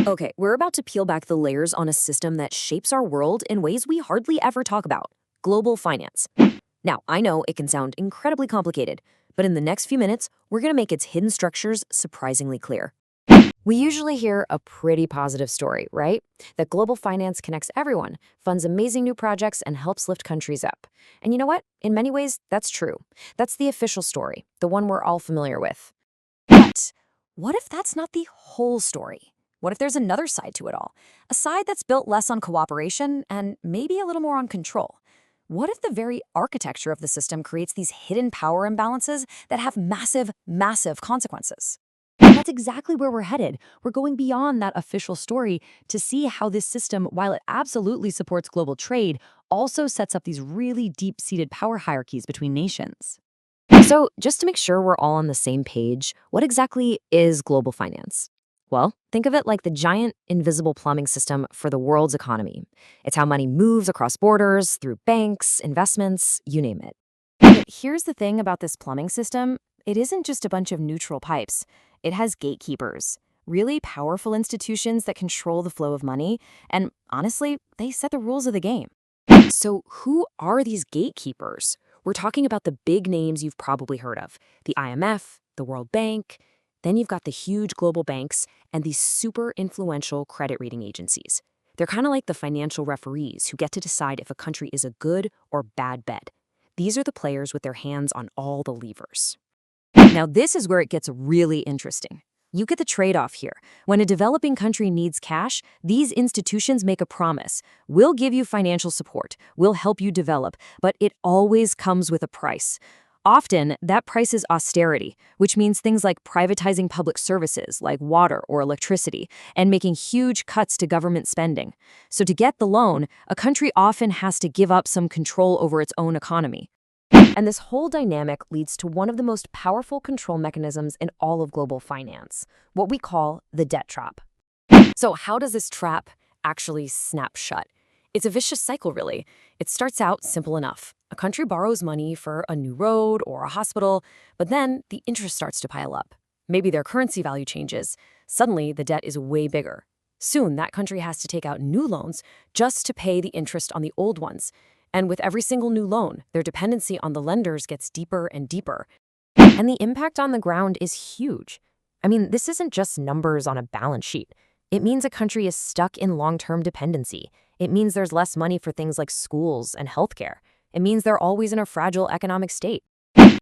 Okay, we're about to peel back the layers on a system that shapes our world in ways we hardly ever talk about: global finance. Now, I know it can sound incredibly complicated, but in the next few minutes, we're going to make its hidden structures surprisingly clear. We usually hear a pretty positive story, right? That global finance connects everyone, funds amazing new projects, and helps lift countries up. And you know what? In many ways, that's true. That's the official story, the one we're all familiar with. But what if that's not the whole story? What if there's another side to it all? A side that's built less on cooperation and maybe a little more on control? What if the very architecture of the system creates these hidden power imbalances that have massive, massive consequences? That's exactly where we're headed. We're going beyond that official story to see how this system, while it absolutely supports global trade, also sets up these really deep-seated power hierarchies between nations. So, just to make sure we're all on the same page, what exactly is global finance? Well, think of it like the giant invisible plumbing system for the world's economy. It's how money moves across borders, through banks, investments, you name it. But here's the thing about this plumbing system: it isn't just a bunch of neutral pipes. It has gatekeepers, really powerful institutions that control the flow of money, and honestly, they set the rules of the game. So, who are these gatekeepers? We're talking about the big names you've probably heard of: the IMF, the World Bank. Then you've got the huge global banks and these super influential credit rating agencies. They're kind of like the financial referees who get to decide if a country is a good or bad bet. These are the players with their hands on all the levers. Now, this is where it gets really interesting. You get the trade-off here. When a developing country needs cash, these institutions make a promise. We'll give you financial support. We'll help you develop. But it always comes with a price. Often, that price is austerity, which means things like privatizing public services like water or electricity and making huge cuts to government spending. So to get the loan, a country often has to give up some control over its own economy. And this whole dynamic leads to one of the most powerful control mechanisms in all of global finance, what we call the debt trap. So how does this trap actually snap shut? It's a vicious cycle, really. It starts out simple enough. A country borrows money for a new road or a hospital, but then the interest starts to pile up. Maybe their currency value changes. Suddenly, the debt is way bigger. Soon, that country has to take out new loans just to pay the interest on the old ones. And with every single new loan, their dependency on the lenders gets deeper and deeper. And the impact on the ground is huge. I mean, this isn't just numbers on a balance sheet. It means a country is stuck in long-term dependency. It means there's less money for things like schools and healthcare. It means they're always in a fragile economic state.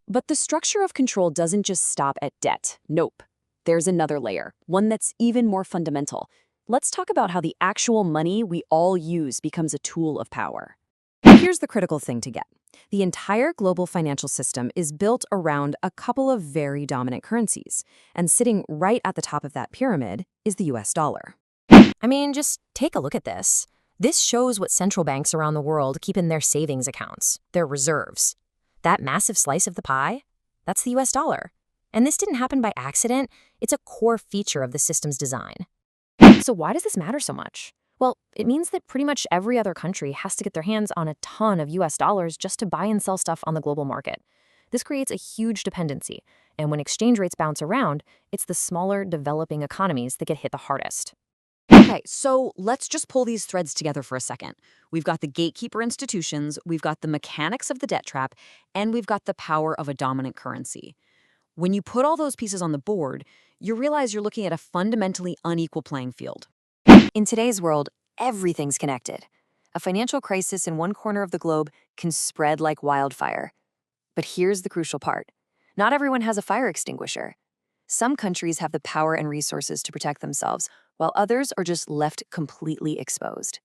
But the structure of control doesn't just stop at debt. Nope. There's another layer, one that's even more fundamental. Let's talk about how the actual money we all use becomes a tool of power. Here's the critical thing to get. The entire global financial system is built around a couple of very dominant currencies, and sitting right at the top of that pyramid is the US dollar. I mean, just take a look at this. This shows what central banks around the world keep in their savings accounts, their reserves. That massive slice of the pie, that's the US dollar. And this didn't happen by accident. It's a core feature of the system's design. So why does this matter so much? Well, it means that pretty much every other country has to get their hands on a ton of US dollars just to buy and sell stuff on the global market. This creates a huge dependency, and when exchange rates bounce around, it's the smaller, developing economies that get hit the hardest. Okay, so let's just pull these threads together for a second. We've got the gatekeeper institutions, we've got the mechanics of the debt trap, and we've got the power of a dominant currency. When you put all those pieces on the board, you realize you're looking at a fundamentally unequal playing field. In today's world, everything's connected. A financial crisis in one corner of the globe can spread like wildfire. But here's the crucial part. Not everyone has a fire extinguisher. Some countries have the power and resources to protect themselves, while others are just left completely exposed.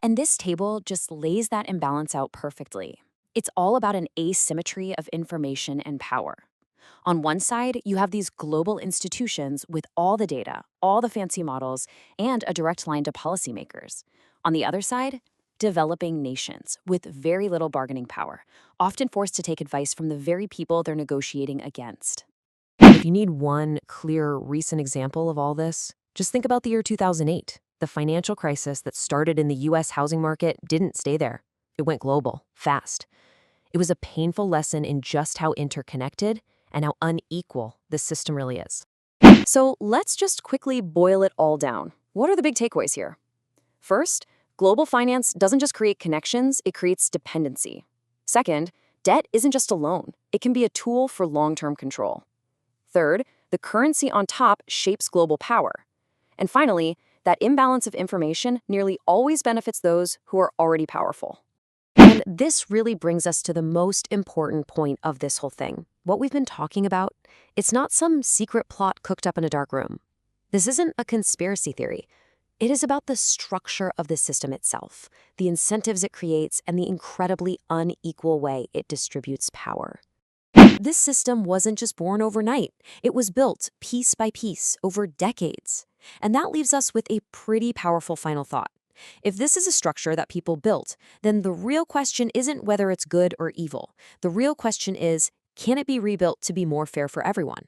And this table just lays that imbalance out perfectly. It's all about an asymmetry of information and power. On one side, you have these global institutions with all the data, all the fancy models, and a direct line to policymakers. On the other side, developing nations with very little bargaining power, often forced to take advice from the very people they're negotiating against. If you need one clear, recent example of all this, just think about the year 2008. The financial crisis that started in the US housing market didn't stay there. It went global, fast. It was a painful lesson in just how interconnected and how unequal this system really is. So let's just quickly boil it all down. What are the big takeaways here? First, global finance doesn't just create connections, it creates dependency. Second, debt isn't just a loan, it can be a tool for long-term control. Third, the currency on top shapes global power. And finally, that imbalance of information nearly always benefits those who are already powerful. And this really brings us to the most important point of this whole thing. What we've been talking about, it's not some secret plot cooked up in a dark room. This isn't a conspiracy theory. It is about the structure of the system itself, the incentives it creates, and the incredibly unequal way it distributes power. This system wasn't just born overnight. It was built piece by piece over decades. And that leaves us with a pretty powerful final thought. If this is a structure that people built, then the real question isn't whether it's good or evil. The real question is, can it be rebuilt to be more fair for everyone?